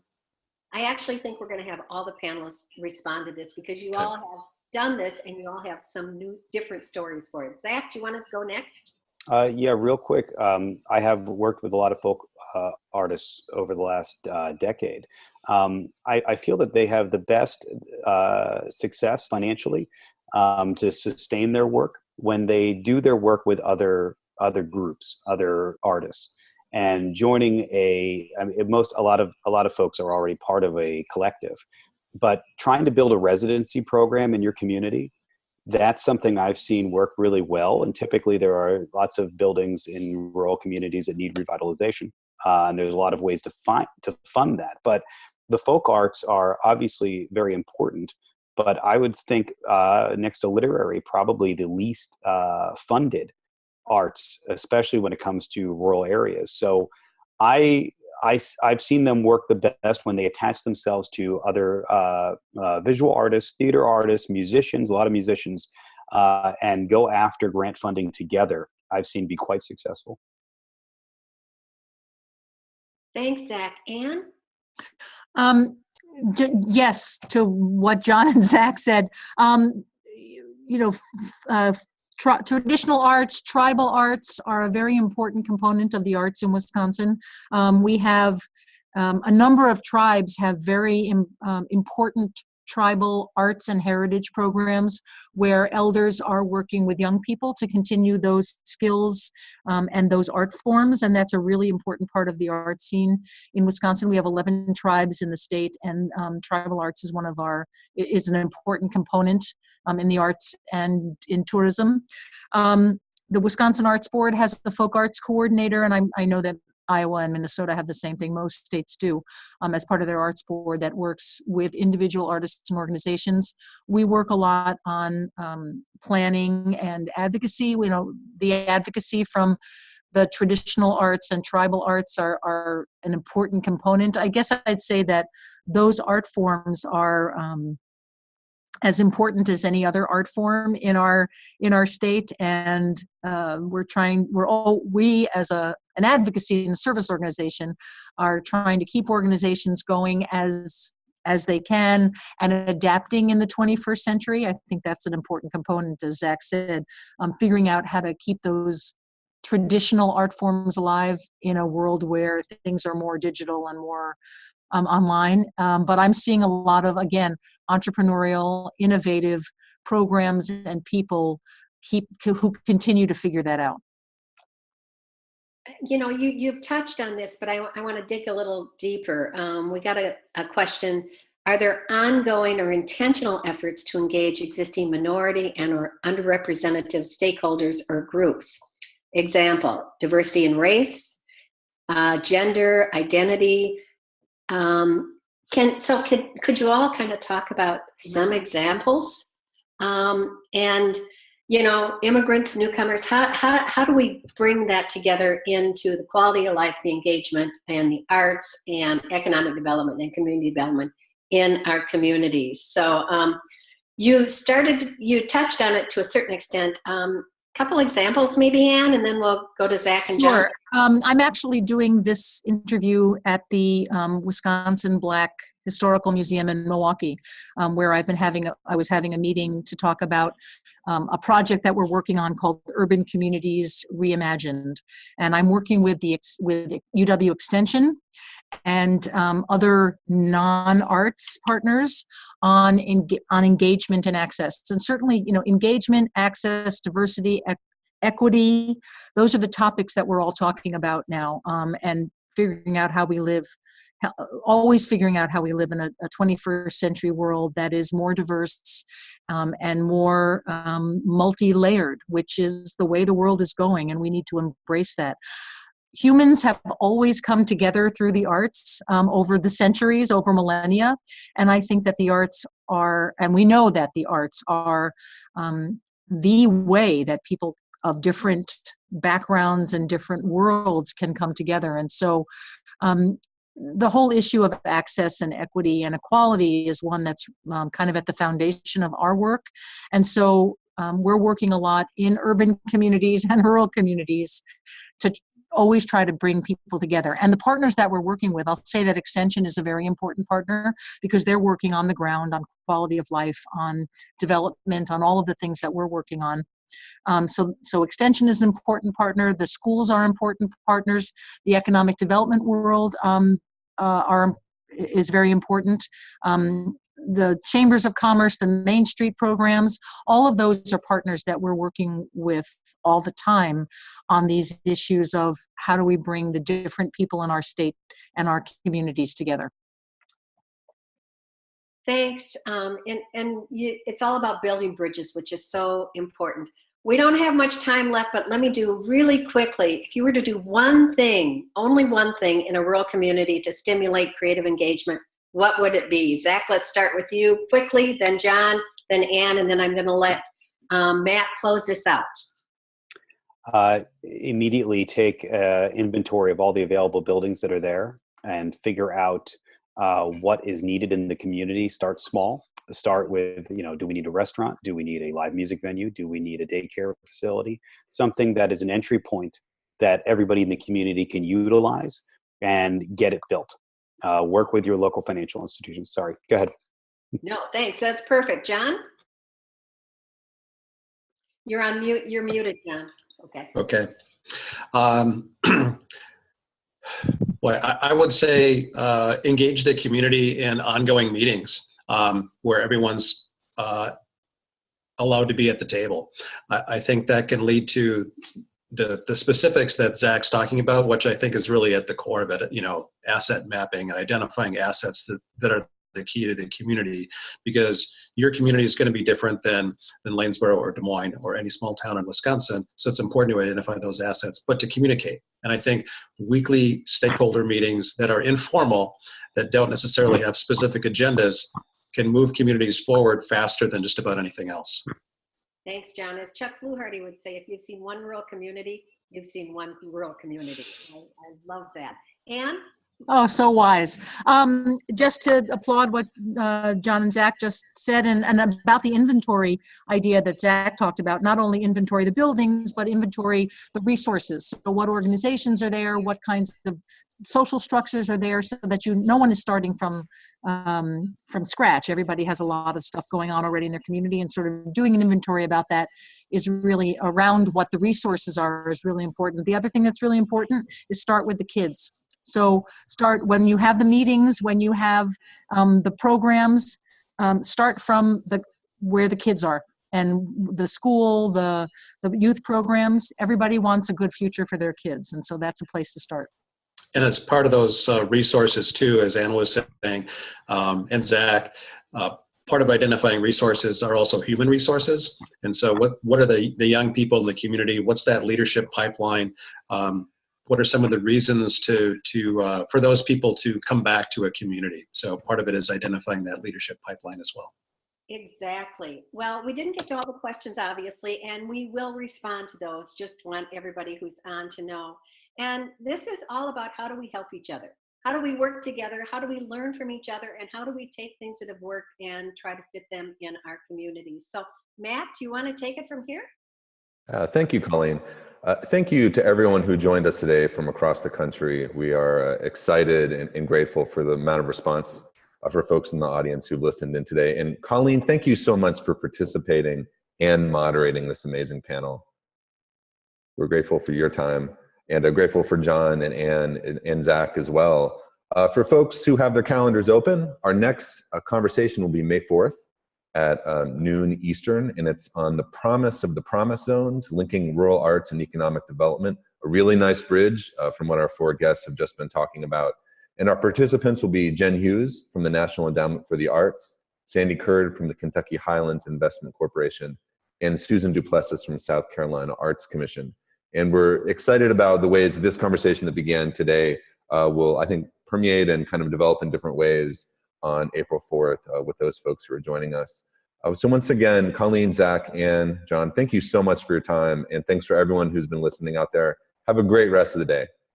I actually think we're going to have all the panelists respond to this, because you all have done this, and you all have some new, different stories for it. Zach, do you want to go next?
Yeah, real quick. I have worked with a lot of folk artists over the last decade. I feel that they have the best success financially to sustain their work when they do their work with other groups, other artists, and joining a lot of folks are already part of a collective, but trying to build a residency program in your community, that's something I've seen work really well. And typically there are lots of buildings in rural communities that need revitalization. And there's a lot of ways to fund that. But the folk arts are obviously very important. But I would think next to literary, probably the least funded arts, especially when it comes to rural areas. So I've seen them work the best when they attach themselves to other visual artists, theater artists, musicians, a lot of musicians, and go after grant funding together. I've seen be quite successful.
Thanks, Zach. Anne?
Yes, to what John and Zach said. Traditional arts, tribal arts are a very important component of the arts in Wisconsin. We have a number of tribes have very important tribal arts and heritage programs where elders are working with young people to continue those skills and those art forms, and that's a really important part of the art scene in Wisconsin. We have 11 tribes in the state, and tribal arts is an important component in the arts and in tourism. The Wisconsin Arts Board has the folk arts coordinator, and I know that Iowa and Minnesota have the same thing. Most states do, as part of their arts board that works with individual artists and organizations. We work a lot on planning and advocacy. The advocacy from the traditional arts and tribal arts are an important component. I guess I'd say that those art forms are as important as any other art form in our state, and we as an advocacy and service organization are trying to keep organizations going as they can and adapting in the 21st century. I think that's an important component, as Zach said, figuring out how to keep those traditional art forms alive in a world where things are more digital and more online. But I'm seeing a lot of, again, entrepreneurial, innovative programs and people who continue to figure that out.
You've touched on this, but I want to dig a little deeper. We got a question. Are there ongoing or intentional efforts to engage existing minority and or underrepresented stakeholders or groups? Example, diversity in race, gender, identity. Could you all kind of talk about some examples? And immigrants, newcomers, how do we bring that together into the quality of life, the engagement, and the arts and economic development and community development in our communities? So you touched on it to a certain extent. Couple examples maybe, Anne, and then we'll go to Zach and John.
Sure. I'm actually doing this interview at the Wisconsin Black Historical Museum in Milwaukee, where I was having a meeting to talk about a project that we're working on called Urban Communities Reimagined. And I'm working with UW Extension and other non-arts partners on engagement and access. And certainly, engagement, access, diversity, equity, those are the topics that we're all talking about now, and figuring out how we live, always figuring out how we live in a 21st century world that is more diverse and more multi-layered, which is the way the world is going, and we need to embrace that. Humans have always come together through the arts over the centuries, over millennia, and I think that the arts are, and we know that the arts are the way that people of different backgrounds and different worlds can come together. And so the whole issue of access and equity and equality is one that's kind of at the foundation of our work. And so we're working a lot in urban communities and rural communities to always try to bring people together. And the partners that we're working with, I'll say that Extension is a very important partner because they're working on the ground on quality of life, on development, on all of the things that we're working on. So Extension is an important partner. The schools are important partners. The economic development world is very important. The chambers of commerce, the Main Street programs, all of those are partners that we're working with all the time on these issues of how do we bring the different people in our state and our communities together.
Thanks. It's all about building bridges, which is so important. We don't have much time left, but let me do really quickly. If you were to do one thing, only one thing in a rural community to stimulate creative engagement, what would it be? Zach, let's start with you quickly, then John, then Ann, and then I'm going to let Matt close this out.
Immediately take inventory of all the available buildings that are there and figure out what is needed in the community. Start small. Start with, do we need a restaurant? Do we need a live music venue? Do we need a daycare facility? Something that is an entry point that everybody in the community can utilize and get it built. Work with your local financial institutions. Sorry, go ahead.
No, thanks. That's perfect. John? You're on mute. You're muted, John. Okay.
Okay. Well, I would say engage the community in ongoing meetings where everyone's allowed to be at the table. I think that can lead to the specifics that Zach's talking about, which I think is really at the core of it, asset mapping and identifying assets that are the key to the community, because your community is going to be different than Lanesboro or Des Moines or any small town in Wisconsin. So it's important to identify those assets, but to communicate. And I think weekly stakeholder meetings that are informal, that don't necessarily have specific agendas, can move communities forward faster than just about anything else.
Thanks, John. As Chuck Fluharty would say, if you've seen one rural community, you've seen one rural community. I love that. Ann?
Oh, so wise. Just to applaud what John and Zach just said, and about the inventory idea that Zach talked about, not only inventory the buildings, but inventory the resources. So what organizations are there, what kinds of social structures are there, so that no one is starting from scratch. Everybody has a lot of stuff going on already in their community, and sort of doing an inventory about that is really around what the resources are is really important. The other thing that's really important is start with the kids. So start when you have the meetings, when you have the programs, start from where the kids are, and the school, the youth programs. Everybody wants a good future for their kids, and so that's a place to start.
And as part of those resources too, as Ann was saying, and Zach, part of identifying resources are also human resources. And so what are the young people in the community? What's that leadership pipeline? What are some of the reasons for those people to come back to a community? So part of it is identifying that leadership pipeline as well.
Exactly. Well, we didn't get to all the questions, obviously, and we will respond to those. Just want everybody who's on to know. And this is all about how do we help each other? How do we work together? How do we learn from each other? And how do we take things that have worked and try to fit them in our communities? So Matt, do you want to take it from here?
Thank you, Colleen. Thank you to everyone who joined us today from across the country. We are excited and grateful for the amount of response for folks in the audience who listened in today. And Colleen, thank you so much for participating and moderating this amazing panel. We're grateful for your time, and grateful for John and Ann and Zach as well. For folks who have their calendars open, our next conversation will be May 4th. At noon Eastern, and it's on the promise of the promise zones, linking rural arts and economic development. A really nice bridge from what our four guests have just been talking about. And our participants will be Jen Hughes from the National Endowment for the Arts, Sandy Curd from the Kentucky Highlands Investment Corporation, and Susan Duplessis from South Carolina Arts Commission. And we're excited about the ways this conversation that began today will, I think, permeate and kind of develop in different ways on April 4th with those folks who are joining us. So once again, Colleen, Zach, and John, thank you so much for your time, and thanks for everyone who's been listening out there. Have a great rest of the day.